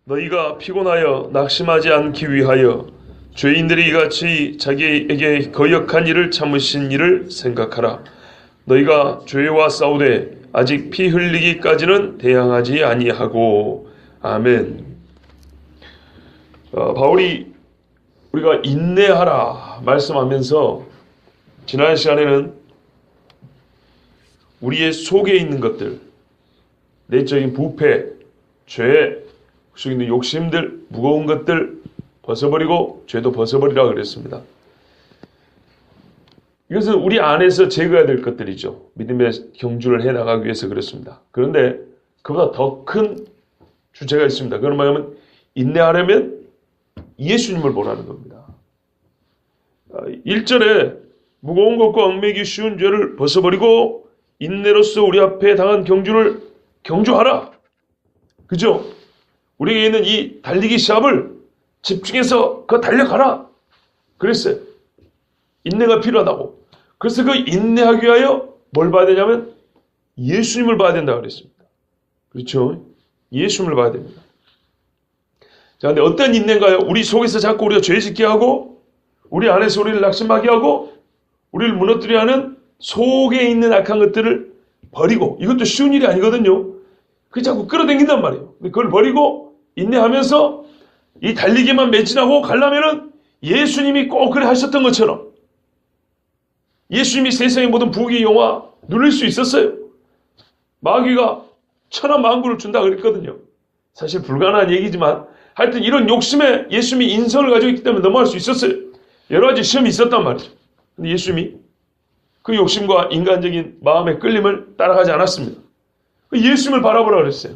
너희가 피곤하여 낙심하지 않기 위하여 죄인들이 이같이 자기에게 거역한 일을 참으신 일을 생각하라. 너희가 죄와 싸우되 아직 피 흘리기까지는 대항하지 아니하고. 아멘. 바울이 우리가 인내하라 말씀하면서 지난 시간에는 우리의 속에 있는 것들, 내적인 부패, 죄, 속에 있는 욕심들, 무거운 것들 벗어버리고 죄도 벗어버리라 그랬습니다. 이것은 우리 안에서 제거해야 될 것들이죠. 믿음의 경주를 해나가기 위해서 그렇습니다. 그런데 그보다 더 큰 주제가 있습니다. 그건 뭐냐면 인내하려면 예수님을 보라는 겁니다. 1절에 무거운 것과 얽매기 쉬운 죄를 벗어버리고 인내로서 우리 앞에 당한 경주를 경주하라. 그죠? 우리에게 있는 이 달리기 시합을 집중해서 그거 달려가라. 그랬어요. 인내가 필요하다고. 그래서 그 인내하기 위하여 뭘 봐야 되냐면 예수님을 봐야 된다고 그랬습니다. 그렇죠? 예수님을 봐야 됩니다. 자, 근데 어떤 인내인가요? 우리 속에서 자꾸 우리가 죄짓게 하고 우리 안에서 우리를 낙심하게 하고 우리를 무너뜨려 하는 속에 있는 악한 것들을 버리고, 이것도 쉬운 일이 아니거든요. 그게 자꾸 끌어당긴단 말이에요. 근데 그걸 버리고 인내하면서 이 달리기만 매진하고 가려면은 예수님이 꼭 그래 하셨던 것처럼 예수님이 세상의 모든 부귀 영화 누릴 수 있었어요. 마귀가 천하만국을 준다 그랬거든요. 사실 불가능한 얘기지만 하여튼 이런 욕심에 예수님이 인성을 가지고 있기 때문에 넘어갈 수 있었어요. 여러 가지 시험이 있었단 말이죠. 근데 예수님이 그 욕심과 인간적인 마음의 끌림을 따라가지 않았습니다. 예수님을 바라보라 그랬어요.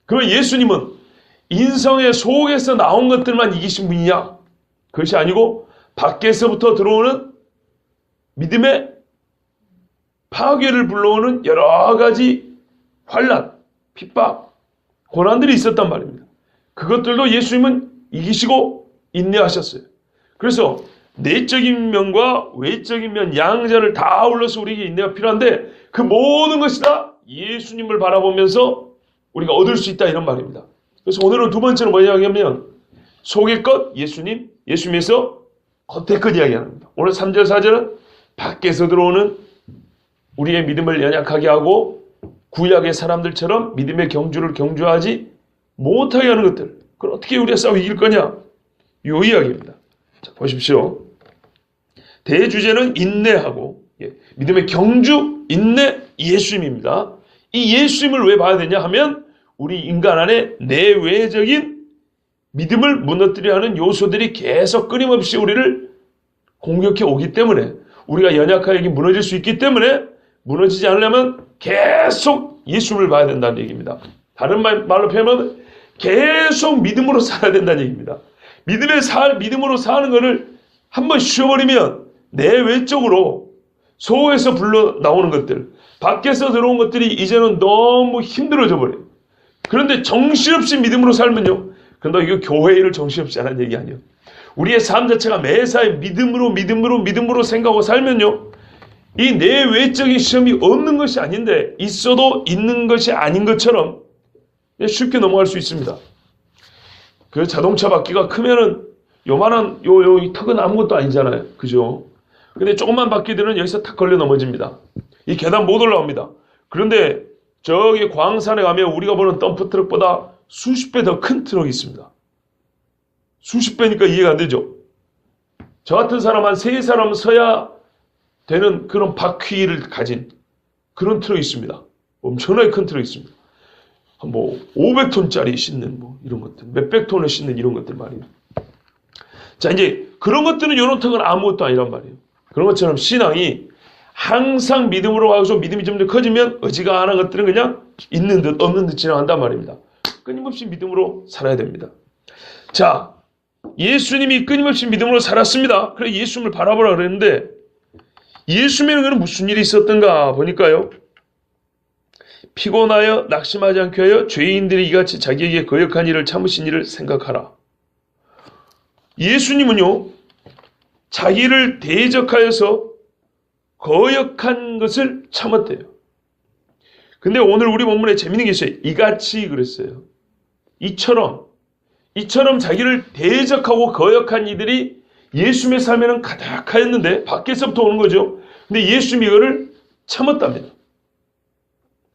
그럼 예수님은 인성의 속에서 나온 것들만 이기신 분이냐? 그것이 아니고 밖에서부터 들어오는 믿음의 파괴를 불러오는 여러 가지 환난, 핍박, 고난들이 있었단 말입니다. 그것들도 예수님은 이기시고 인내하셨어요. 그래서 내적인 면과 외적인 면 양자를 다 아울러서 우리에게 인내가 필요한데 그 모든 것이 다 예수님을 바라보면서 우리가 얻을 수 있다 이런 말입니다. 그래서 오늘은 두 번째는 뭐냐면 속의 것 예수님, 예수님에서 겉의 것 이야기합니다. 오늘 3절 4절은 밖에서 들어오는 우리의 믿음을 연약하게 하고 구약의 사람들처럼 믿음의 경주를 경주하지 못하게 하는 것들, 그걸 어떻게 우리가 싸워 이길 거냐? 이 이야기입니다. 자, 보십시오. 대주제는 인내하고 믿음의 경주, 인내, 예수님입니다. 이 예수님을 왜 봐야 되냐 하면 우리 인간 안에 내외적인 믿음을 무너뜨려 하는 요소들이 계속 끊임없이 우리를 공격해 오기 때문에 우리가 연약하게 무너질 수 있기 때문에 무너지지 않으려면 계속 예수님을 봐야 된다는 얘기입니다. 다른 말로 표현하면 계속 믿음으로 살아야 된다는 얘기입니다. 믿음으로 사는 것을 한번 쉬어버리면 내외적으로 속에서 불러 나오는 것들, 밖에서 들어온 것들이 이제는 너무 힘들어져 버려요. 그런데 정신없이 믿음으로 살면요. 그런데 이거 교회 일을 정신없이 하는 얘기 아니에요. 우리의 삶 자체가 매사에 믿음으로 생각하고 살면요. 이 내외적인 시험이 없는 것이 아닌데 있어도 있는 것이 아닌 것처럼 쉽게 넘어갈 수 있습니다. 그 자동차 바퀴가 크면은 요만한 요 턱은 아무것도 아니잖아요. 그죠? 근데 조그만 바퀴들은 여기서 탁 걸려 넘어집니다. 이 계단 못 올라옵니다. 그런데 저기 광산에 가면 우리가 보는 덤프트럭보다 수십 배 더 큰 트럭이 있습니다. 수십 배니까 이해가 안 되죠? 저 같은 사람 한 세 사람 서야 되는 그런 바퀴를 가진 그런 트럭이 있습니다. 엄청나게 큰 트럭이 있습니다. 뭐 500톤짜리 싣는 뭐 이런 것들, 몇백 톤을 싣는 이런 것들 말이에요. 자, 이제 그런 것들은 이런 턱은 아무것도 아니란 말이에요. 그런 것처럼 신앙이 항상 믿음으로 가서 믿음이 점점 커지면 어지간한 것들은 그냥 있는 듯 없는 듯 지나간단 말입니다. 끊임없이 믿음으로 살아야 됩니다. 자, 예수님이 끊임없이 믿음으로 살았습니다. 그래서 예수님을 바라보라 그랬는데 예수님에게는 무슨 일이 있었던가 보니까요. 피곤하여 낙심하지 않게 하여 죄인들이 이같이 자기에게 거역한 일을 참으신 일을 생각하라. 예수님은요. 자기를 대적하여서 거역한 것을 참았대요. 근데 오늘 우리 본문에 재밌는 게 있어요. 이같이 그랬어요. 이처럼 이처럼 자기를 대적하고 거역한 이들이 예수님의 삶에는 가득하였는데 밖에서부터 오는 거죠. 근데 예수님이 이거를 참았답니다.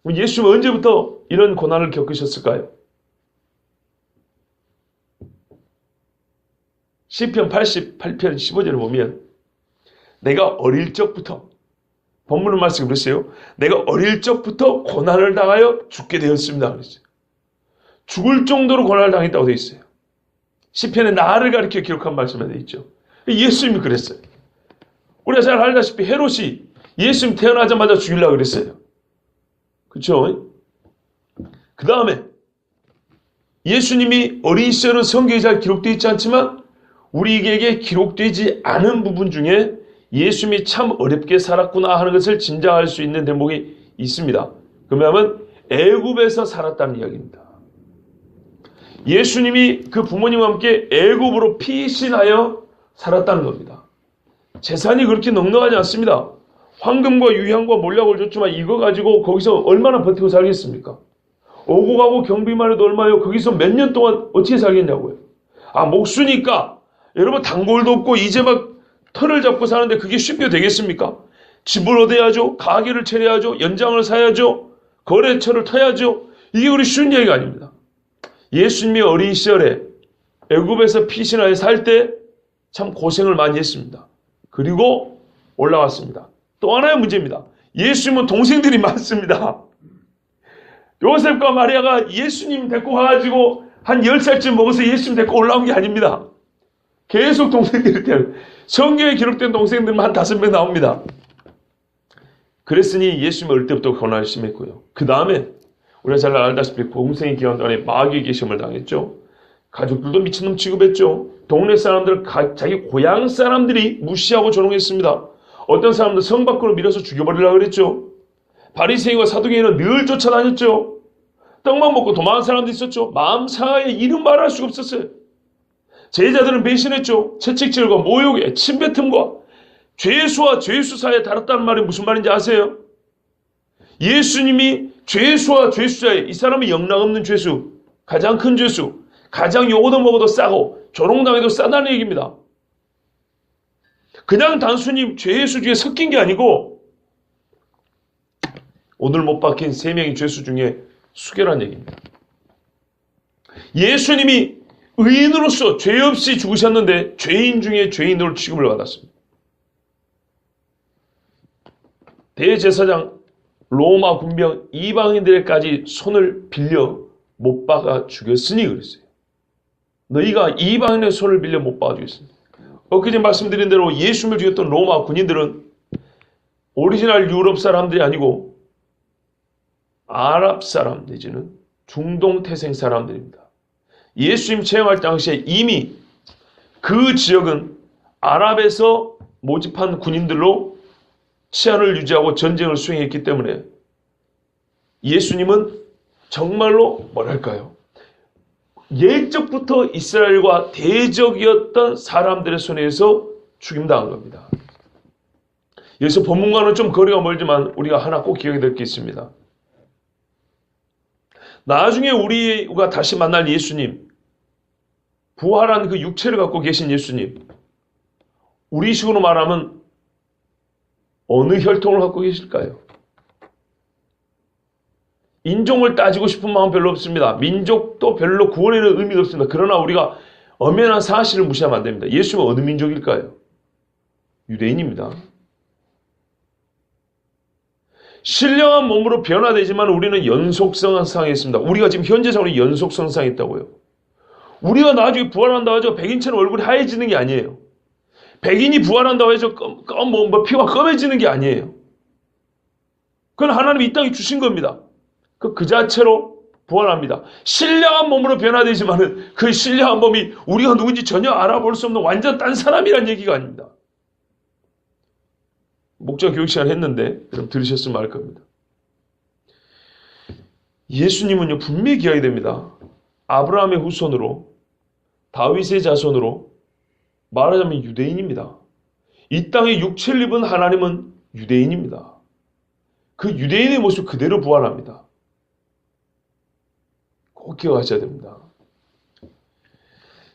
예수님은 언제부터 이런 고난을 겪으셨을까요? 시편 88편 15절을 보면 내가 어릴 적부터, 본문의 말씀 그랬어요. 내가 어릴 적부터 고난을 당하여 죽게 되었습니다. 그랬어요. 죽을 정도로 고난을 당했다고 되어 있어요. 시편에 나를 가리켜 기록한 말씀에 되어 있죠. 예수님이 그랬어요. 우리가 잘 알다시피 헤롯이 예수님 태어나자마자 죽이려고 그랬어요. 그렇죠? 그 다음에 예수님이 어린 시절은 성경에 잘 기록되어 있지 않지만 우리에게 기록되지 않은 부분 중에 예수님이 참 어렵게 살았구나 하는 것을 짐작할 수 있는 대목이 있습니다. 그러면 애굽에서 살았다는 이야기입니다. 예수님이 그 부모님과 함께 애굽으로 피신하여 살았다는 겁니다. 재산이 그렇게 넉넉하지 않습니다. 황금과 유향과 몰약을 줬지만 이거 가지고 거기서 얼마나 버티고 살겠습니까? 오고 가고 경비만 해도 얼마요? 거기서 몇 년 동안 어떻게 살겠냐고요. 목수니까 여러분 단골도 없고 이제 막 털을 잡고 사는데 그게 쉽게 되겠습니까? 집을 얻어야죠. 가게를 차려야죠. 연장을 사야죠. 거래처를 터야죠. 이게 우리 쉬운 얘기가 아닙니다. 예수님이 어린 시절에 애굽에서 피신하여 살 때 참 고생을 많이 했습니다. 그리고 올라왔습니다. 또 하나의 문제입니다. 예수님은 동생들이 많습니다. 요셉과 마리아가 예수님 데리고 가가지고 한 10살쯤 먹어서 예수님 데리고 올라온 게 아닙니다. 계속 동생들이 태어나요. 성경에 기록된 동생들만 한 5명 나옵니다. 그랬으니 예수님 어릴 때부터 고난을 심했고요. 그 다음에 우리가 잘 알다시피 공생의 기간 동안에 마귀에게 시험을 당했죠. 가족들도 미친놈 취급했죠. 동네 사람들, 자기 고향 사람들이 무시하고 조롱했습니다. 어떤 사람들 성 밖으로 밀어서 죽여버리려고 그랬죠. 바리새인과 사두개인은 늘 쫓아다녔죠. 떡만 먹고 도망한 사람도 있었죠. 마음 상하에 이름 말할 수가 없었어요. 제자들은 배신했죠. 채찍질과 모욕에 침뱉음과 죄수와 죄수 사이에 다뤘다는 말이 무슨 말인지 아세요? 예수님이 죄수와 죄수 사이에, 이 사람이 영락없는 죄수, 가장 큰 죄수, 가장 요거도 먹어도 싸고 조롱당해도 싸다는 얘기입니다. 그냥 단순히 죄수 중에 섞인 게 아니고 오늘 못 박힌 3명의 죄수 중에 수괴란 얘기입니다. 예수님이 의인으로서 죄 없이 죽으셨는데 죄인 중에 죄인으로 취급을 받았습니다. 대제사장 로마 군병 이방인들에까지 손을 빌려 못 박아 죽였으니 그랬어요. 너희가 이방인의 손을 빌려 못 박아 죽였습니다. 엊그제 말씀드린 대로 예수님을 죽였던 로마 군인들은 오리지널 유럽 사람들이 아니고 아랍 사람 내지는 중동 태생 사람들입니다. 예수님 체험할 당시에 이미 그 지역은 아랍에서 모집한 군인들로 치안을 유지하고 전쟁을 수행했기 때문에 예수님은 정말로 뭐랄까요? 옛적부터 이스라엘과 대적이었던 사람들의 손에서 죽임당한 겁니다. 여기서 본문과는 좀 거리가 멀지만 우리가 하나 꼭 기억해야 될 게 있습니다. 나중에 우리가 다시 만날 예수님, 부활한 그 육체를 갖고 계신 예수님, 우리식으로 말하면 어느 혈통을 갖고 계실까요? 인종을 따지고 싶은 마음 별로 없습니다. 민족도 별로 구원에는 의미가 없습니다. 그러나 우리가 엄연한 사실을 무시하면 안 됩니다. 예수님은 어느 민족일까요? 유대인입니다. 신령한 몸으로 변화되지만 우리는 연속성상에 있습니다. 우리가 지금 현재적으로 연속성상에 있다고요. 우리가 나중에 부활한다고 해서 백인처럼 얼굴이 하얘지는 게 아니에요. 백인이 부활한다고 해서 피가 검해지는 게 아니에요. 그건 하나님이 이 땅에 주신 겁니다. 그 자체로 부활합니다. 신령한 몸으로 변화되지만은 그 신령한 몸이 우리가 누군지 전혀 알아볼 수 없는 완전 딴 사람이란 얘기가 아닙니다. 목자 교육 시간 했는데 그럼 들으셨으면 알 겁니다. 예수님은요 분명히 기억해야 됩니다. 아브라함의 후손으로 다윗의 자손으로 말하자면 유대인입니다. 이 땅에 육체를 입은 하나님은 유대인입니다. 그 유대인의 모습 그대로 부활합니다. 꼭 기억하셔야 됩니다.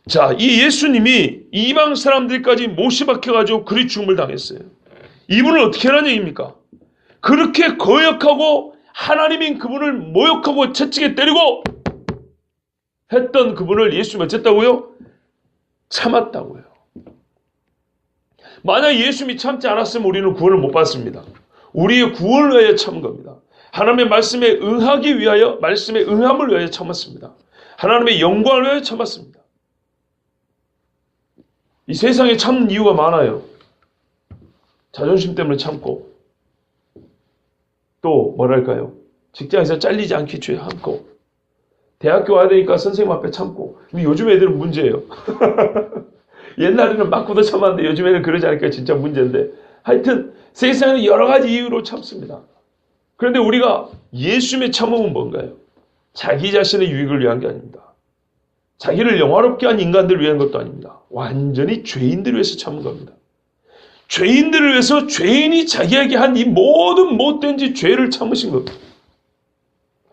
자, 이 예수님이 이방 사람들까지 못이 박혀가지고 그리 죽음을 당했어요. 이분을 어떻게 하라는 얘기입니까? 그렇게 거역하고 하나님인 그분을 모욕하고 채찍에 때리고 했던 그분을 예수님이 어쨌다고요? 참았다고요. 만약 예수님이 참지 않았으면 우리는 구원을 못 받습니다. 우리의 구원을 위하여 참은 겁니다. 하나님의 말씀에 응하기 위하여, 말씀에 응함을 위하여 참았습니다. 하나님의 영광을 위하여 참았습니다. 이 세상에 참는 이유가 많아요. 자존심 때문에 참고, 또 뭐랄까요? 직장에서 잘리지 않기 위해 참고, 대학교 와야 되니까 선생님 앞에 참고. 근데 요즘 애들은 문제예요. 옛날에는 맞고도 참았는데 요즘 애들은 그러지 않으니까 진짜 문제인데, 하여튼 세상에는 여러 가지 이유로 참습니다. 그런데 우리가 예수님의 참음은 뭔가요? 자기 자신의 유익을 위한 게 아닙니다. 자기를 영화롭게 한 인간들을 위한 것도 아닙니다. 완전히 죄인들을 위해서 참은 겁니다. 죄인들을 위해서 죄인이 자기에게 한 이 모든 못된 짓 죄를 참으신 겁니다.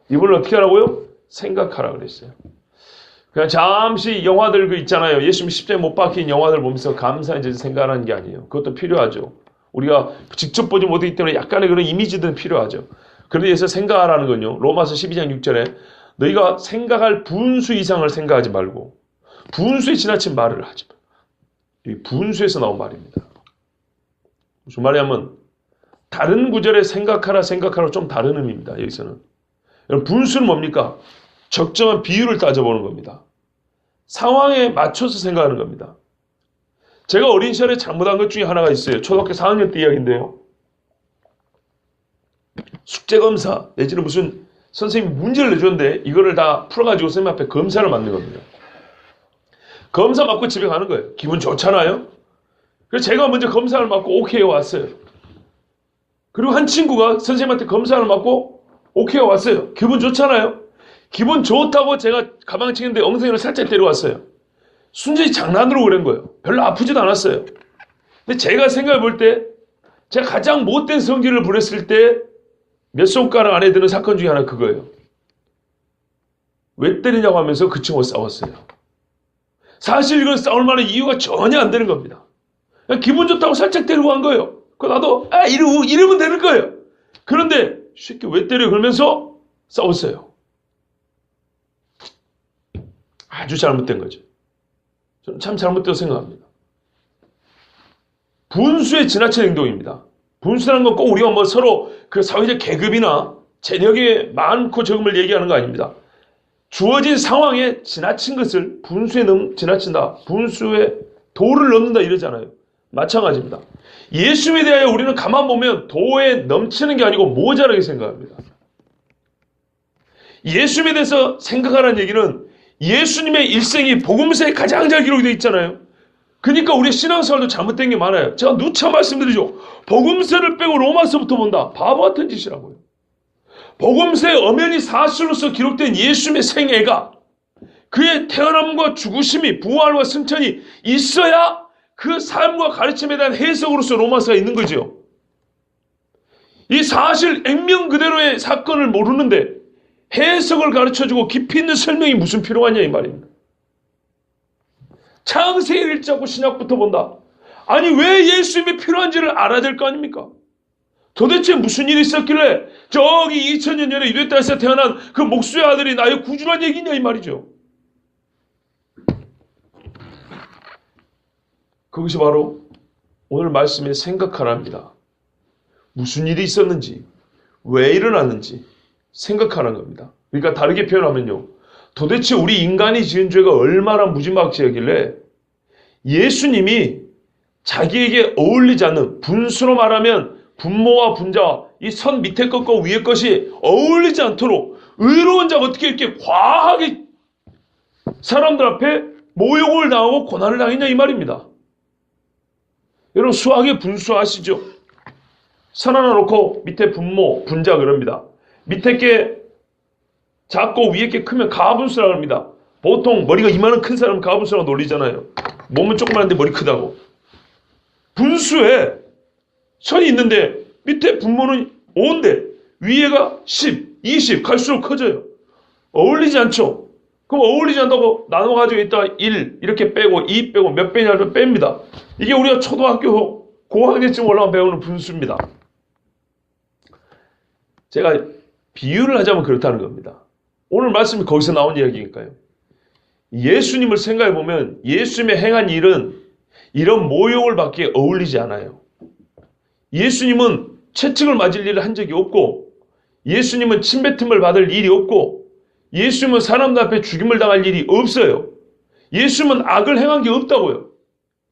이분을 어떻게 하라고요? 생각하라 그랬어요. 그냥 잠시 영화들 그 있잖아요. 예수님 십자가에 못 박힌 영화들 보면서 감사의 생각하는 게 아니에요. 그것도 필요하죠. 우리가 직접 보지 못하기 때문에 약간의 그런 이미지들은 필요하죠. 그러기 위해서 생각하라는 건요. 로마서 12장 6절에 너희가 생각할 분수 이상을 생각하지 말고 분수에 지나친 말을 하지 마. 이 분수에서 나온 말입니다. 무슨 말이냐면 다른 구절에 생각하라 좀 다른 의미입니다. 여기서는. 여러분 분수는 뭡니까? 적정한 비율을 따져보는 겁니다. 상황에 맞춰서 생각하는 겁니다. 제가 어린 시절에 잘못한 것 중에 하나가 있어요. 초등학교 4학년 때 이야기인데요. 숙제검사 내지는 무슨 선생님이 문제를 내줬는데 이거를 다 풀어가지고 선생님 앞에 검사를 맡는 겁니다. 검사 맡고 집에 가는 거예요. 기분 좋잖아요. 그래서 제가 먼저 검사를 맡고 오케이가 왔어요. 그리고 한 친구가 선생님한테 검사를 맡고 오케이가 왔어요. 기분 좋잖아요. 기분 좋다고 제가 가방 챙겼는데 엉덩이를 살짝 때려왔어요. 순전히 장난으로 그런 거예요. 별로 아프지도 않았어요. 근데 제가 생각해 볼 때 제가 가장 못된 성질을 부렸을 때 몇 손가락 안에 드는 사건 중에 하나 그거예요. 왜 때리냐고 하면서 그 친구가 싸웠어요. 사실 이건 싸울 만한 이유가 전혀 안 되는 겁니다. 그냥 기분 좋다고 살짝 때리고 간 거예요. 그 나도 이러면 되는 거예요. 그런데 새끼 왜 때려 그러면서 싸웠어요. 아주 잘못된 거죠. 저는 참 잘못되다고 생각합니다. 분수에 지나친 행동입니다. 분수라는 건 꼭 우리가 뭐 서로 그 사회적 계급이나 재력이 많고 적음을 얘기하는 거 아닙니다. 주어진 상황에 지나친 것을 분수에 지나친다. 분수에 도를 넘는다 이러잖아요. 마찬가지입니다. 예수님에 대하여 우리는 가만 보면 도에 넘치는 게 아니고 모자라게 생각합니다. 예수님에 대해서 생각하라는 얘기는 예수님의 일생이 복음서에 가장 잘 기록이 되어 있잖아요. 그러니까 우리 신앙생활도 잘못된 게 많아요. 제가 누차 말씀드리죠. 복음서를 빼고 로마서부터 본다. 바보 같은 짓이라고요. 복음서에 엄연히 사실로서 기록된 예수님의 생애가 그의 태어남과 죽으심이 부활과 승천이 있어야 그 삶과 가르침에 대한 해석으로서 로마서가 있는 거죠. 이 사실 액면 그대로의 사건을 모르는데 해석을 가르쳐주고 깊이 있는 설명이 무슨 필요하냐 이 말입니다. 창세기 1장부터 신약부터 본다. 아니 왜 예수님이 필요한지를 알아야 될 거 아닙니까? 도대체 무슨 일이 있었길래 저기 2000년 전에 유대 땅에서 태어난 그 목수의 아들이 나의 구주란 얘기냐 이 말이죠. 그것이 바로 오늘 말씀에 생각하랍니다. 무슨 일이 있었는지 왜 일어났는지 생각하는 겁니다. 그러니까 다르게 표현하면요. 도대체 우리 인간이 지은 죄가 얼마나 무지막지하길래 예수님이 자기에게 어울리지 않는 분수로 말하면 분모와 분자와 이 선 밑에 것과 위에 것이 어울리지 않도록 의로운 자가 어떻게 이렇게 과하게 사람들 앞에 모욕을 당하고 고난을 당했냐 이 말입니다. 여러분 수학의 분수 아시죠? 선 하나 놓고 밑에 분모, 분자 그럽니다. 밑에 게 작고 위에 게 크면 가분수라고 합니다. 보통 머리가 이만한 큰 사람은 가분수라고 놀리잖아요. 몸은 조그만한데 머리 크다고. 분수에 선이 있는데 밑에 분모는 5인데 위에가 10, 20 갈수록 커져요. 어울리지 않죠? 그럼 어울리지 않다고 나눠 가지고 있다가 1 이렇게 빼고 2 빼고 몇 배냐를 뺍니다. 이게 우리가 초등학교 고학년쯤 올라가면 배우는 분수입니다. 제가 비유를 하자면 그렇다는 겁니다. 오늘 말씀이 거기서 나온 이야기니까요. 예수님을 생각해 보면 예수님의 행한 일은 이런 모욕을 받기에 어울리지 않아요. 예수님은 채찍을 맞을 일을 한 적이 없고, 예수님은 침뱉음을 받을 일이 없고, 예수님은 사람들 앞에 죽임을 당할 일이 없어요. 예수님은 악을 행한 게 없다고요.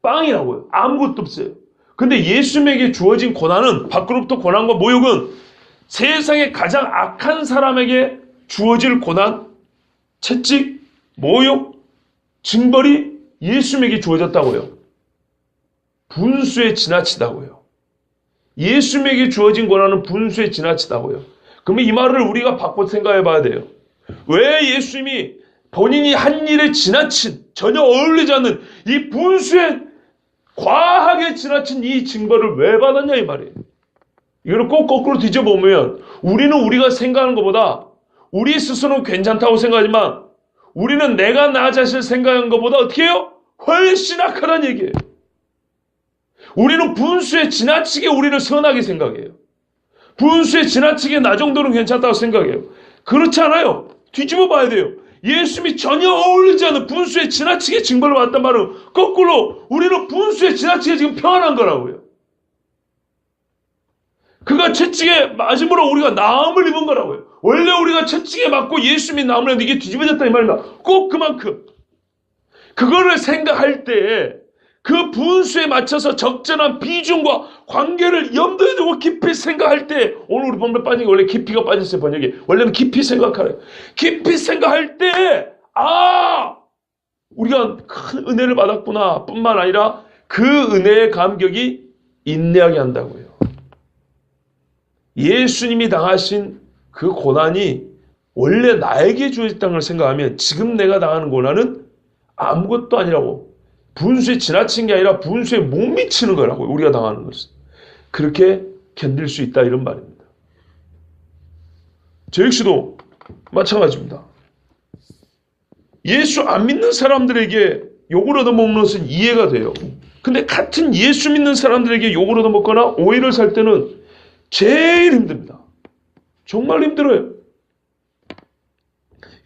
빵이라고요. 아무것도 없어요. 근데 예수님에게 주어진 고난은, 밖으로부터 고난과 모욕은 세상의 가장 악한 사람에게 주어질 고난, 채찍, 모욕, 징벌이 예수님에게 주어졌다고요. 분수에 지나치다고요. 예수님에게 주어진 고난은 분수에 지나치다고요. 그러면 이 말을 우리가 바꿔 생각해 봐야 돼요. 왜 예수님이 본인이 한 일에 지나친, 전혀 어울리지 않는 이 분수에 과하게 지나친 이 징벌을 왜 받았냐 이 말이에요. 이거를 꼭 거꾸로 뒤져보면 우리는 우리가 생각하는 것보다 우리 스스로는 괜찮다고 생각하지만 우리는 내가 나 자신을 생각하는 것보다 어떻게 해요? 훨씬 악하다는 얘기예요. 우리는 분수에 지나치게 우리를 선하게 생각해요. 분수에 지나치게 나 정도는 괜찮다고 생각해요. 그렇지 않아요. 뒤집어 봐야 돼요. 예수님이 전혀 어울리지 않는 분수에 지나치게 징벌을 받았단 말은 거꾸로 우리는 분수에 지나치게 지금 평안한 거라고요. 그가 채찍에 맞음으로 우리가 나음을 입은 거라고요. 원래 우리가 채찍에 맞고 예수님이 나음을 했는데 이게 뒤집어졌다 이 말입니다. 꼭 그만큼. 그거를 생각할 때 그 분수에 맞춰서 적절한 비중과 관계를 염두에 두고 깊이 생각할 때, 오늘 우리 본문에 빠진 게 원래 깊이가 빠졌어요, 번역이. 원래는 깊이 생각하래요. 깊이 생각할 때, 우리가 큰 은혜를 받았구나 뿐만 아니라 그 은혜의 감격이 인내하게 한다고요. 예수님이 당하신 그 고난이 원래 나에게 주어졌다는 걸 생각하면 지금 내가 당하는 고난은 아무것도 아니라고, 분수에 지나친 게 아니라 분수에 못 미치는 거라고 우리가 당하는 것은. 그렇게 견딜 수 있다 이런 말입니다. 저 역시도 마찬가지입니다. 예수 안 믿는 사람들에게 욕을 얻어먹는 것은 이해가 돼요. 근데 같은 예수 믿는 사람들에게 욕을 얻어먹거나 오해를 살 때는 제일 힘듭니다. 정말 힘들어요.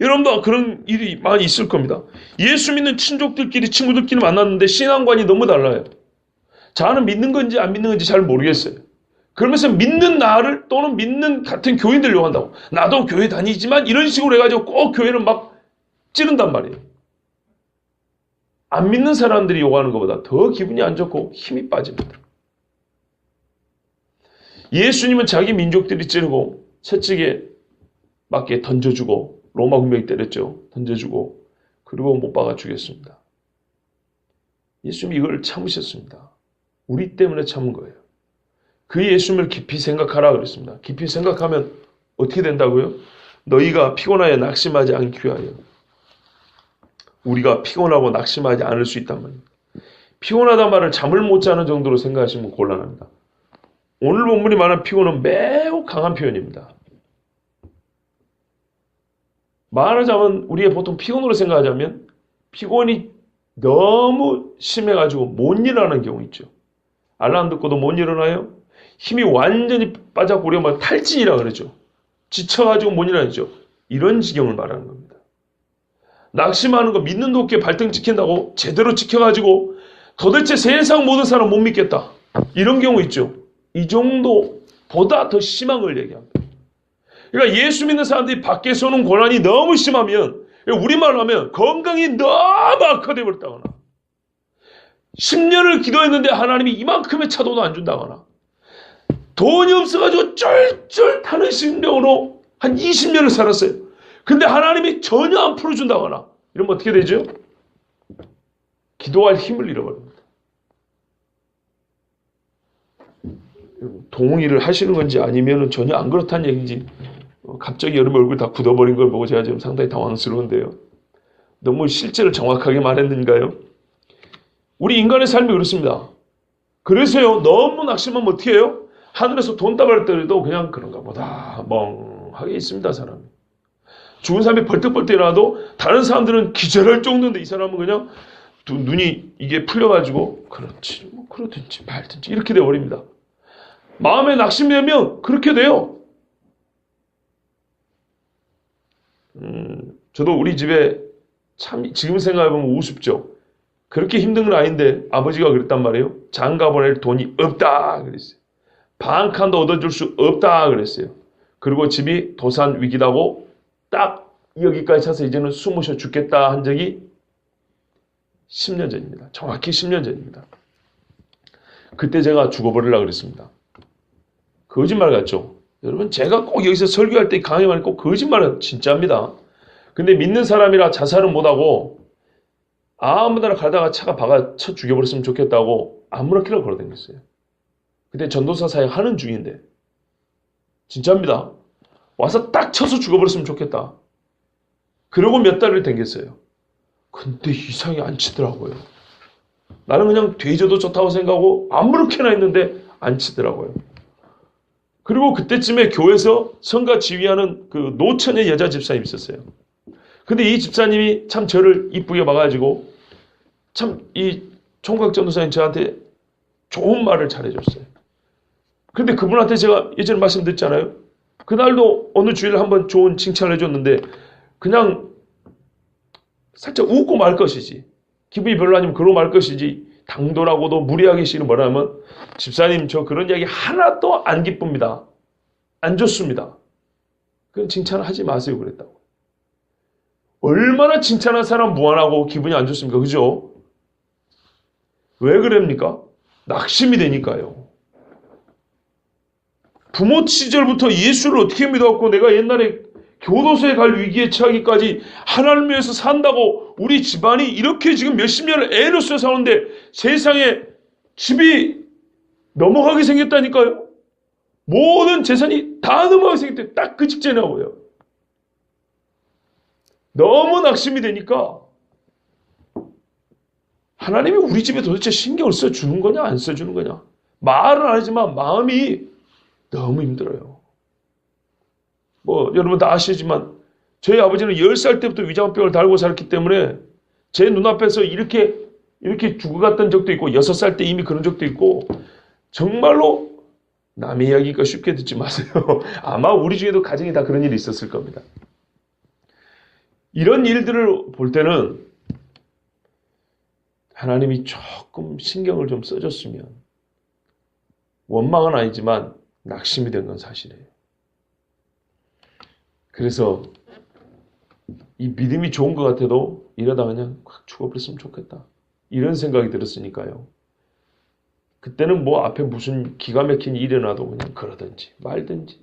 여러분도 그런 일이 많이 있을 겁니다. 예수 믿는 친족들끼리, 친구들끼리 만났는데 신앙관이 너무 달라요. 자는 믿는 건지 안 믿는 건지 잘 모르겠어요. 그러면서 믿는 나를 또는 믿는 같은 교인들 욕한다고. 나도 교회 다니지만 이런 식으로 해가지고 꼭 교회를 막 찌른단 말이에요. 안 믿는 사람들이 욕하는 것보다 더 기분이 안 좋고 힘이 빠집니다. 예수님은 자기 민족들이 찌르고 채찍에 맞게 던져주고, 로마 군병이 때렸죠. 던져주고 그리고 못 박아 죽였습니다. 예수님이 이걸 참으셨습니다. 우리 때문에 참은 거예요. 그 예수님을 깊이 생각하라 그랬습니다. 깊이 생각하면 어떻게 된다고요? 너희가 피곤하여 낙심하지 않기 위하여. 우리가 피곤하고 낙심하지 않을 수 있단 말입니다. 피곤하단 말을 잠을 못 자는 정도로 생각하시면 곤란합니다. 오늘 본문이 말하는 피곤은 매우 강한 표현입니다. 말하자면 우리가 보통 피곤으로 생각하자면 피곤이 너무 심해가지고 못 일어나는 경우 있죠. 알람 듣고도 못 일어나요. 힘이 완전히 빠져서 우리가 막 탈진이라 그러죠. 지쳐가지고 못 일어나죠. 이런 지경을 말하는 겁니다. 낙심하는 거 믿는 도끼에 발등 찍힌다고 제대로 찍혀가지고 도대체 세상 모든 사람 못 믿겠다. 이런 경우 있죠. 이 정도보다 더 심한 걸 얘기합니다. 그러니까 예수 믿는 사람들이 밖에서 오는 고난이 너무 심하면, 우리말로 하면 건강이 너무 악화되어 버렸다거나 10년을 기도했는데 하나님이 이만큼의 차도도 안 준다거나 돈이 없어가지고 쫄쫄 타는 심령으로 한 20년을 살았어요. 근데 하나님이 전혀 안 풀어준다거나 이러면 어떻게 되죠? 기도할 힘을 잃어버립니다. 동의를 하시는 건지 아니면 전혀 안 그렇다는 얘기인지, 갑자기 여러분 얼굴 다 굳어버린 걸 보고 제가 지금 상당히 당황스러운데요. 너무 실제를 정확하게 말했는가요? 우리 인간의 삶이 그렇습니다. 그래서요, 너무 낙심하면 어떻게 해요? 하늘에서 돈다발 떨어도 그냥 그런가 보다 멍하게 있습니다, 사람이. 죽은 사람이 벌떡벌떡 일어나도 다른 사람들은 기절할 정도인데 이 사람은 그냥 눈이 이게 풀려가지고 그렇지 뭐 그러든지 말든지 이렇게 돼버립니다. 마음에 낙심이 되면 그렇게 돼요. 저도 우리 집에 참 지금 생각해보면 우습죠. 그렇게 힘든 건 아닌데 아버지가 그랬단 말이에요. 장가 보낼 돈이 없다 그랬어요. 반 칸도 얻어줄 수 없다 그랬어요. 그리고 집이 도산 위기다고 딱 여기까지 차서 이제는 숨을 쉬어 죽겠다 한 적이 10년 전입니다. 정확히 10년 전입니다. 그때 제가 죽어버리려고 그랬습니다. 거짓말 같죠? 여러분 제가 꼭 여기서 설교할 때 강의 말이 꼭 거짓말은 진짜입니다. 근데 믿는 사람이라 자살은 못하고 아무데나 가다가 차가 박아 쳐 죽여버렸으면 좋겠다고 아무렇게나 걸어다녔어요. 그때 전도사 사역 하는 중인데 진짜입니다. 와서 딱 쳐서 죽어버렸으면 좋겠다. 그러고 몇 달을 댕겼어요. 근데 이상이 안 치더라고요. 나는 그냥 되져도 좋다고 생각하고 아무렇게나 했는데 안 치더라고요. 그리고 그때쯤에 교회에서 성가 지휘하는 그 노천의 여자 집사님이 있었어요. 근데 이 집사님이 참 저를 이쁘게 봐가지고 참 이 총각 전도사님 저한테 좋은 말을 잘해줬어요. 근데 그분한테 제가 예전에 말씀드렸잖아요. 그날도 어느 주일 한번 좋은 칭찬을 해줬는데 그냥 살짝 웃고 말 것이지. 기분이 별로 아니면 그러고 말 것이지. 당돌하고도 무리하게 씨는 뭐라면 집사님 저 그런 이야기 하나도 안 기쁩니다. 안 좋습니다. 그런 칭찬을 하지 마세요 그랬다고. 얼마나 칭찬한 사람 무안하고 기분이 안 좋습니까? 그죠? 왜 그럽니까? 낙심이 되니까요. 부모 시절부터 예수를 어떻게 믿어왔고 내가 옛날에 교도소에 갈 위기에 처하기까지 하나님을 위해서 산다고 우리 집안이 이렇게 지금 몇십 년을 애를 써 사는데 세상에 집이 넘어가게 생겼다니까요. 모든 재산이 다 넘어가게 생겼대. 딱 그 직전에 나오고요. 너무 낙심이 되니까 하나님이 우리 집에 도대체 신경을 써주는 거냐 안 써주는 거냐. 말은 안 하지만 마음이 너무 힘들어요. 뭐 여러분 다 아시지만 저희 아버지는 10살 때부터 위장병을 달고 살았기 때문에 제 눈앞에서 이렇게 죽어갔던 적도 있고 6살 때 이미 그런 적도 있고 정말로 남의 이야기가 쉽게 듣지 마세요. 아마 우리 중에도 가정이 다 그런 일이 있었을 겁니다. 이런 일들을 볼 때는 하나님이 조금 신경을 좀 써줬으면 원망은 아니지만 낙심이 된 건 사실이에요. 그래서 이 믿음이 좋은 것 같아도 이러다 그냥 확 죽어버렸으면 좋겠다. 이런 생각이 들었으니까요. 그때는 뭐 앞에 무슨 기가 막힌 일이 일어나도 그냥 그러든지 말든지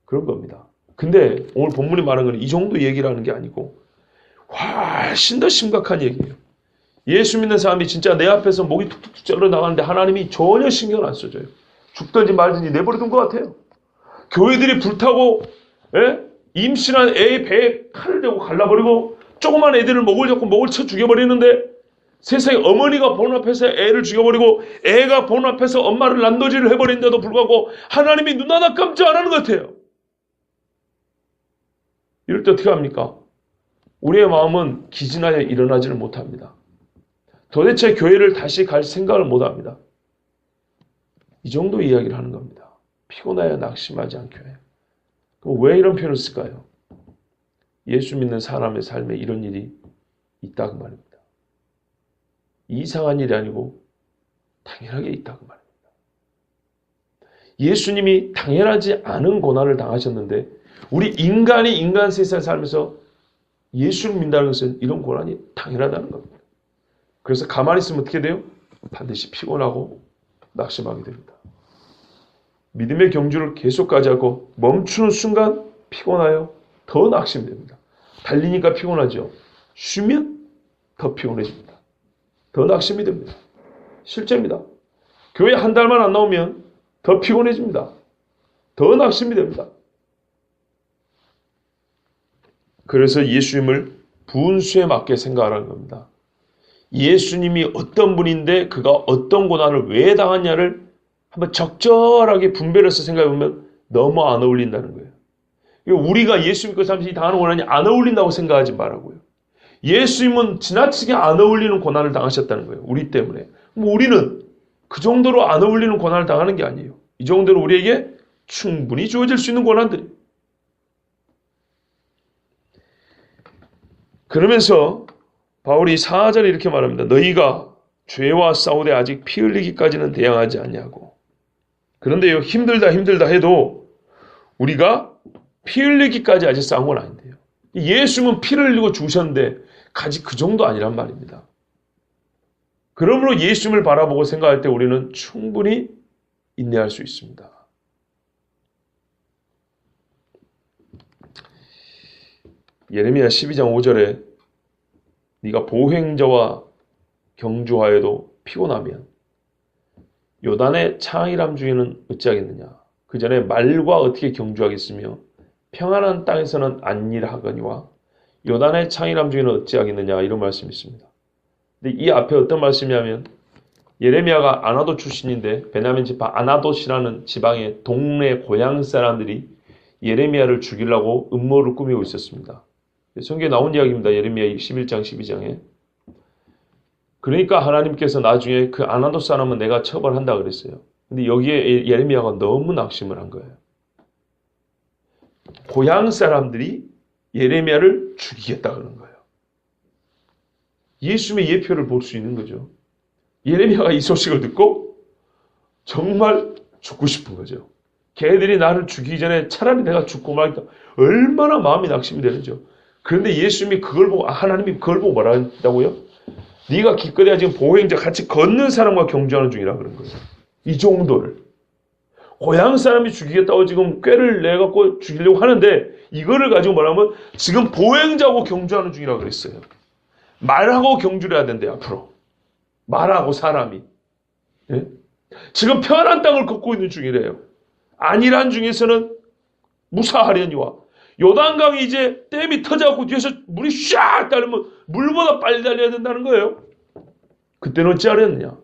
그런 겁니다. 근데 오늘 본문이 말하는 건 이 정도 얘기를 하는 게 아니고 훨씬 더 심각한 얘기예요. 예수 믿는 사람이 진짜 내 앞에서 목이 툭툭 쩔어 나가는데 하나님이 전혀 신경을 안 써줘요. 죽든지 말든지 내버려둔 것 같아요. 교회들이 불타고 임신한 애의 배에 칼을 대고 갈라버리고 조그만 애들을 목을 잡고 목을 쳐 죽여버리는데 세상에 어머니가 보는 앞에서 애를 죽여버리고 애가 보는 앞에서 엄마를 난도질을 해버린데도 불구하고 하나님이 눈 하나 깜짝 안 하는 것 같아요. 이럴 때 어떻게 합니까? 우리의 마음은 기진하여 일어나지를 못합니다. 도대체 교회를 다시 갈 생각을 못합니다. 이 정도 이야기를 하는 겁니다. 피곤하여 낙심하지 않게 해요. 그럼 왜 이런 표현을 쓸까요? 예수 믿는 사람의 삶에 이런 일이 있다고 말입니다. 이상한 일이 아니고 당연하게 있다고 말입니다. 예수님이 당연하지 않은 고난을 당하셨는데 우리 인간이 인간 세상에 살면서 예수를 믿는다는 것은 이런 고난이 당연하다는 겁니다. 그래서 가만히 있으면 어떻게 돼요? 반드시 피곤하고 낙심하게 됩니다. 믿음의 경주를 계속 가지고 멈추는 순간 피곤하여 더 낙심됩니다. 달리니까 피곤하죠. 쉬면 더 피곤해집니다. 더 낙심이 됩니다. 실제입니다. 교회 한 달만 안 나오면 더 피곤해집니다. 더 낙심이 됩니다. 그래서 예수님을 분수에 맞게 생각하라는 겁니다. 예수님이 어떤 분인데 그가 어떤 고난을 왜 당했냐를 한번 적절하게 분별해서 생각해보면 너무 안 어울린다는 거예요. 우리가 예수 믿고 살면서 이 당하는 고난이 안 어울린다고 생각하지 말라고요. 예수님은 지나치게 안 어울리는 고난을 당하셨다는 거예요. 우리 때문에. 우리는 그 정도로 안 어울리는 고난을 당하는 게 아니에요. 이 정도로 우리에게 충분히 주어질 수 있는 고난들이. 그러면서 바울이 4절에 이렇게 말합니다. 너희가 죄와 싸우되 아직 피 흘리기까지는 대항하지 아니하고. 그런데요, 힘들다 해도 우리가 피 흘리기까지 아직 싸운 건 아닌데요. 예수님은 피를 흘리고 죽으셨는데 아직 그 정도 아니란 말입니다. 그러므로 예수님을 바라보고 생각할 때 우리는 충분히 인내할 수 있습니다. 예레미야 12장 5절에 네가 보행자와 경주하여도 피곤하면 요단의 창이람 중에는 어찌하겠느냐. 그 전에 말과 어떻게 경주하겠으며 평안한 땅에서는 안일하거니와 요단의 창이람 중에는 어찌하겠느냐. 이런 말씀이 있습니다. 근데 이 앞에 어떤 말씀이냐면 예레미야가 아나도 출신인데 베냐민 지파 아나돗이라는 지방의 동네 고향 사람들이 예레미야를 죽이려고 음모를 꾸미고 있었습니다. 성경에 나온 이야기입니다. 예레미야 11장 12장에. 그러니까 하나님께서 나중에 그 아나돗 사람은 내가 처벌한다 그랬어요. 근데 여기에 예레미야가 너무 낙심을 한 거예요. 고향 사람들이 예레미야를 죽이겠다 그런 거예요. 예수님의 예표를 볼 수 있는 거죠. 예레미야가 이 소식을 듣고 정말 죽고 싶은 거죠. 걔들이 나를 죽이기 전에 차라리 내가 죽고 말까 얼마나 마음이 낙심이 되는죠. 그런데 예수님이 그걸 보고 하나님이 그걸 보고 뭐라 한다고요? 네가 기껏해야 지금 보행자 같이 걷는 사람과 경주하는 중이라 그런 거예요. 이 정도를. 고향 사람이 죽이겠다고 지금 꾀를 내갖고 죽이려고 하는데 이거를 가지고 뭐라면 지금 보행자하고 경주하는 중이라 그랬어요. 말하고 경주를 해야 된대 앞으로. 말하고 사람이. 예? 지금 편한 땅을 걷고 있는 중이래요. 안일한 중에서는 무사하려니와 요단강이 이제 댐이 터져갖고 뒤에서 물이 샥 달리면 물보다 빨리 달려야 된다는 거예요. 그때는 어찌 하렸느냐.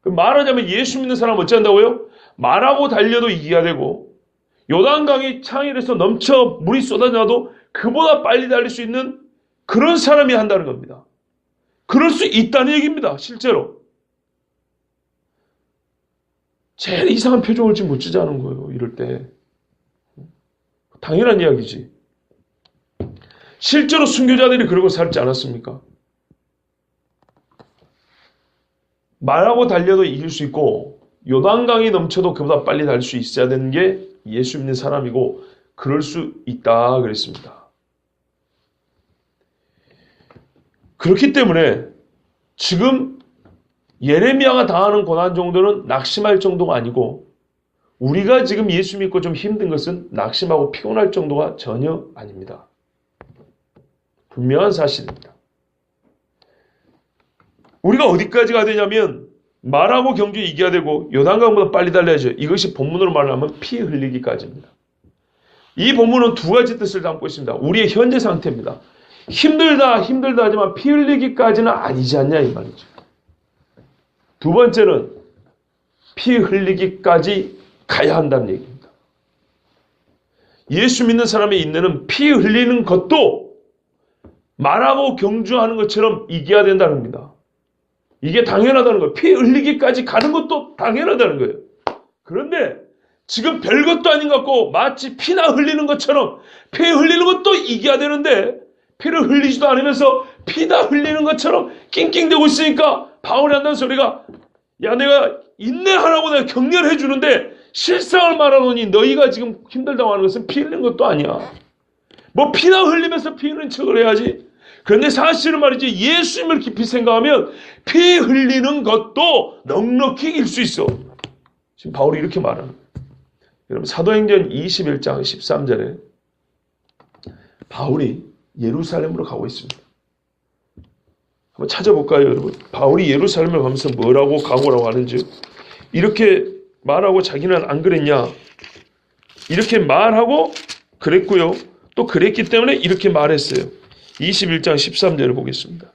말하자면 예수 믿는 사람은 어찌 한다고요? 말하고 달려도 이기야 되고 요단강이 창일에서 넘쳐 물이 쏟아져도 그보다 빨리 달릴 수 있는 그런 사람이 한다는 겁니다. 그럴 수 있다는 얘기입니다. 실제로. 제일 이상한 표정을 지금 못 지자는 거예요. 이럴 때. 당연한 이야기지. 실제로 순교자들이 그러고 살지 않았습니까? 말하고 달려도 이길 수 있고 요단강이 넘쳐도 그보다 빨리 달릴 수 있어야 되는 게 예수 믿는 사람이고 그럴 수 있다 그랬습니다. 그렇기 때문에 지금 예레미야가 당하는 고난 정도는 낙심할 정도가 아니고 우리가 지금 예수 믿고 좀 힘든 것은 낙심하고 피곤할 정도가 전혀 아닙니다. 분명한 사실입니다. 우리가 어디까지 가야 되냐면 말하고 경주에 이겨야 되고 요단강보다 빨리 달려야죠. 이것이 본문으로 말하면 피 흘리기까지입니다. 이 본문은 두 가지 뜻을 담고 있습니다. 우리의 현재 상태입니다. 힘들다 하지만 피 흘리기까지는 아니지 않냐 이 말이죠. 두 번째는 피 흘리기까지 가야 한다는 얘기입니다. 예수 믿는 사람의 인내는 피 흘리는 것도 말하고 경주하는 것처럼 이겨야 된다는 겁니다. 이게 당연하다는 거예요. 피 흘리기까지 가는 것도 당연하다는 거예요. 그런데 지금 별것도 아닌 것 같고 마치 피나 흘리는 것처럼 피 흘리는 것도 이겨야 되는데 피를 흘리지도 않으면서 피나 흘리는 것처럼 낑낑대고 있으니까 바울이 한다는 소리가 야 내가 인내하라고 내가 격려를 해주는데 실상을 말하노니 너희가 지금 힘들다고 하는 것은 피 흘리는 것도 아니야. 뭐 피나 흘리면서 피 흘리는 척을 해야지. 그런데 사실은 말이지 예수님을 깊이 생각하면 피 흘리는 것도 넉넉히 이길 수 있어. 지금 바울이 이렇게 말하는 거예요. 여러분 사도행전 21장 13절에 바울이 예루살렘으로 가고 있습니다. 한번 찾아볼까요 여러분? 바울이 예루살렘을 가면서 뭐라고 각오라고 하는지 이렇게 말하고 자기는 안 그랬냐 이렇게 말하고 그랬고요. 또 그랬기 때문에 이렇게 말했어요. 21장 13절을 보겠습니다.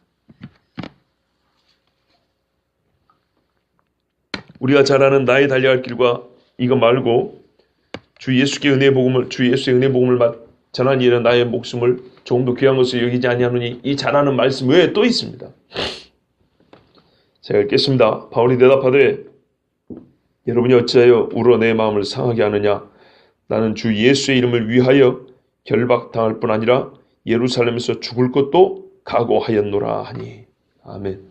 우리가 잘 아는 나의 달려갈 길과 이거 말고 주 예수의 은혜의 복음을 전한 일에 나의 목숨을 조금도 귀한 것을 여기지 아니하노니 이 잘하는 말씀 외에 또 있습니다. 제가 읽겠습니다. 바울이 대답하되 여러분이 어찌하여 울어 내 마음을 상하게 하느냐. 나는 주 예수의 이름을 위하여 결박당할 뿐 아니라 예루살렘에서 죽을 것도 각오하였노라 하니. 아멘.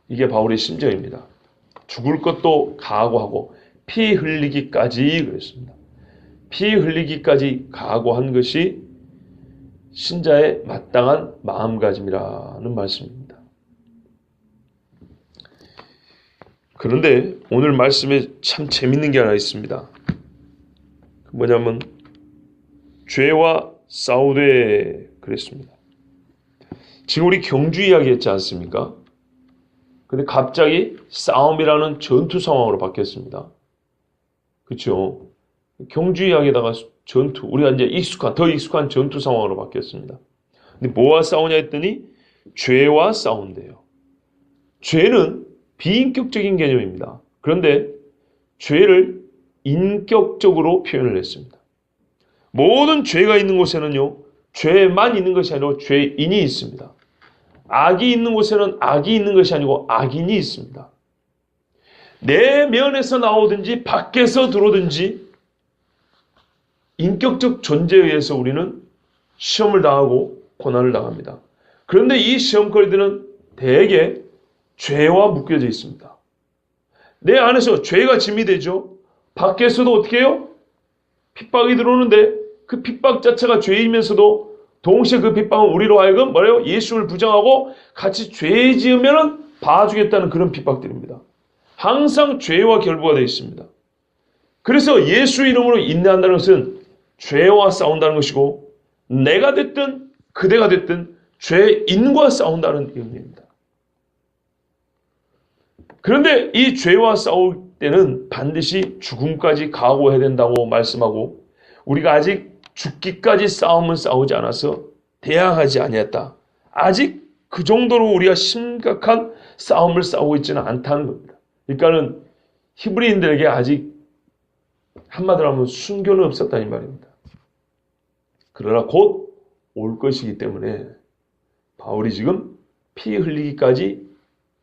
이게 바울의 심정입니다. 죽을 것도 각오하고 피 흘리기까지 그랬습니다. 피 흘리기까지 각오한 것이 신자의 마땅한 마음가짐이라는 말씀입니다. 그런데 오늘 말씀에 참 재밌는 게 하나 있습니다. 뭐냐면 죄와 싸우되 그랬습니다. 지금 우리 경주 이야기 했지 않습니까? 근데 갑자기 싸움이라는 전투 상황으로 바뀌었습니다. 그렇죠? 경주 이야기에다가 전투, 우리가 이제 더 익숙한 전투 상황으로 바뀌었습니다. 근데 뭐와 싸우냐 했더니 죄와 싸운대요. 죄는 비인격적인 개념입니다. 그런데 죄를 인격적으로 표현을 했습니다. 모든 죄가 있는 곳에는요, 죄만 있는 것이 아니고 죄인이 있습니다. 악이 있는 곳에는 악이 있는 것이 아니고 악인이 있습니다. 내 면에서 나오든지 밖에서 들어오든지 인격적 존재에 의해서 우리는 시험을 당하고 고난을 당합니다. 그런데 이 시험거리들은 대개 죄와 묶여져 있습니다. 내 안에서 죄가 짐이 되죠. 밖에서도 어떻게 해요? 핍박이 들어오는데 그 핍박 자체가 죄이면서도 동시에 그 핍박은 우리로 하여금 뭐래요? 예수를 부정하고 같이 죄 지으면 봐주겠다는 그런 핍박들입니다. 항상 죄와 결부가 되어 있습니다. 그래서 예수 이름으로 인내한다는 것은 죄와 싸운다는 것이고 내가 됐든 그대가 됐든 죄인과 싸운다는 의미입니다. 그런데 이 죄와 싸울 때는 반드시 죽음까지 각오해야 된다고 말씀하고 우리가 아직 죽기까지 싸움을 싸우지 않아서 대항하지 아니했다. 아직 그 정도로 우리가 심각한 싸움을 싸우고 있지는 않다는 겁니다. 그러니까는 히브리인들에게 아직 한마디로 하면 순교는 없었다는 말입니다. 그러나 곧 올 것이기 때문에 바울이 지금 피 흘리기까지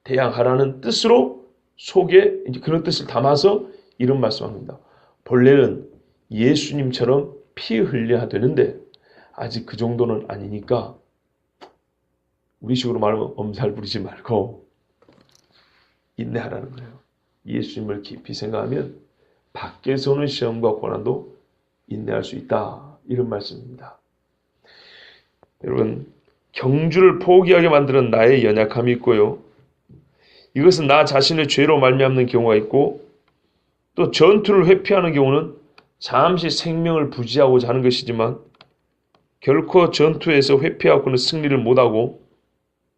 대항하라는 뜻으로 속에 이제 그런 뜻을 담아서 이런 말씀합니다. 본래는 예수님처럼 피 흘려야 되는데 아직 그 정도는 아니니까 우리식으로 말하면 엄살 부리지 말고 인내하라는 거예요. 예수님을 깊이 생각하면 밖에서 오는 시험과 고난도 인내할 수 있다. 이런 말씀입니다. 여러분, 경주를 포기하게 만드는 나의 연약함이 있고요. 이것은 나 자신의 죄로 말미암는 경우가 있고 또 전투를 회피하는 경우는 잠시 생명을 부지하고자 하는 것이지만 결코 전투에서 회피하고는 승리를 못하고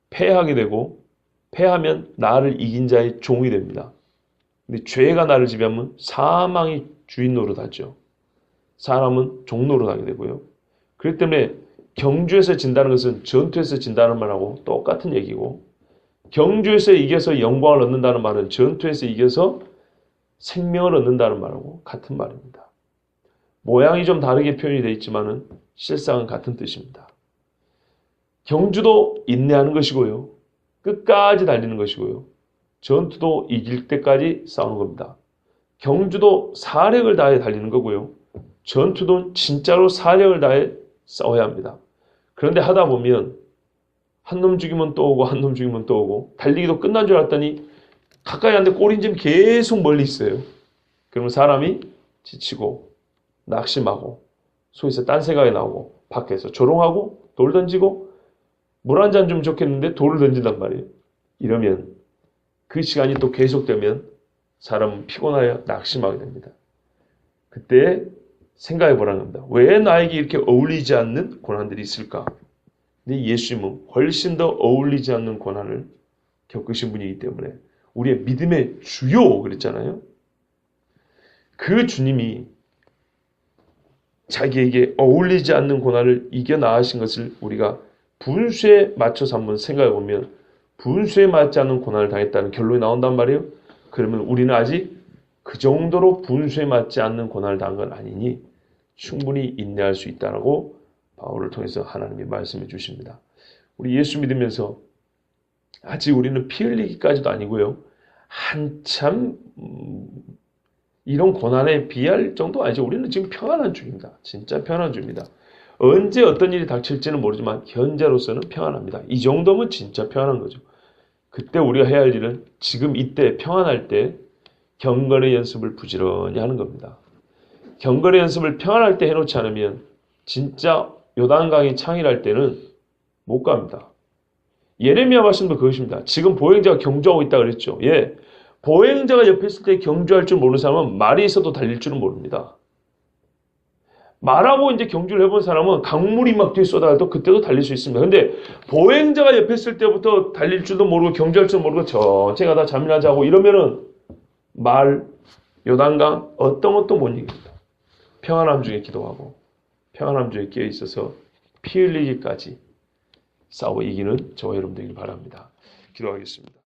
패하게 되고 패하면 나를 이긴 자의 종이 됩니다. 근데 죄가 나를 지배하면 사망이 주인 노릇하죠. 사람은 종 노릇하게 되고요. 그렇기 때문에 경주에서 진다는 것은 전투에서 진다는 말하고 똑같은 얘기고 경주에서 이겨서 영광을 얻는다는 말은 전투에서 이겨서 생명을 얻는다는 말하고 같은 말입니다. 모양이 좀 다르게 표현이 되어 있지만은 실상은 같은 뜻입니다. 경주도 인내하는 것이고요. 끝까지 달리는 것이고요. 전투도 이길 때까지 싸우는 겁니다. 경주도 사력을 다해 달리는 거고요. 전투도 진짜로 사력을 다해 싸워야 합니다. 그런데 하다 보면 한 놈 죽이면 또 오고 한 놈 죽이면 또 오고 달리기도 끝난 줄 알았더니 가까이 왔는데 꼬린지면 계속 멀리 있어요. 그러면 사람이 지치고 낙심하고 속에서 딴 생각이 나오고 밖에서 조롱하고 돌 던지고 물 한 잔 주면 좋겠는데 돌을 던진단 말이에요. 이러면 그 시간이 또 계속되면 사람은 피곤하여 낙심하게 됩니다. 그때 생각해 보라는 겁니다. 왜 나에게 이렇게 어울리지 않는 고난들이 있을까? 근데 예수님은 훨씬 더 어울리지 않는 고난을 겪으신 분이기 때문에 우리의 믿음의 주요 그랬잖아요. 그 주님이 자기에게 어울리지 않는 고난을 이겨나가신 것을 우리가 분수에 맞춰서 한번 생각해 보면 분수에 맞지 않는 고난을 당했다는 결론이 나온단 말이에요. 그러면 우리는 아직 그 정도로 분수에 맞지 않는 고난을 당한 건 아니니 충분히 인내할 수 있다고 바울을 통해서 하나님이 말씀해 주십니다. 우리 예수 믿으면서 아직 우리는 피 흘리기까지도 아니고요. 한참 이런 고난에 비할 정도 아니죠. 우리는 지금 평안한 중입니다. 진짜 평안한 중입니다. 언제 어떤 일이 닥칠지는 모르지만 현재로서는 평안합니다. 이 정도면 진짜 평안한 거죠. 그때 우리가 해야 할 일은 지금 이때 평안할 때 경건의 연습을 부지런히 하는 겁니다. 경건의 연습을 평안할 때 해놓지 않으면 진짜 요단강이 창일할 때는 못 갑니다. 예레미야 말씀도 그것입니다. 지금 보행자가 경주하고 있다 그랬죠. 예, 보행자가 옆에 있을 때 경주할 줄 모르는 사람은 말이 있어도 달릴 줄은 모릅니다. 말하고 이제 경주를 해본 사람은 강물이 막 뒤에 쏟아져도 그때도 달릴 수 있습니다. 근데 보행자가 옆에 있을 때부터 달릴 줄도 모르고 경주할 줄도 모르고 천천히 가다 잠이나자 하고 이러면은 말, 요단강 어떤 것도 못 이깁니다. 평안함 중에 기도하고 평안함 중에 깨어 있어서 피 흘리기까지 싸워 이기는 저와 여러분 되길 바랍니다. 기도하겠습니다.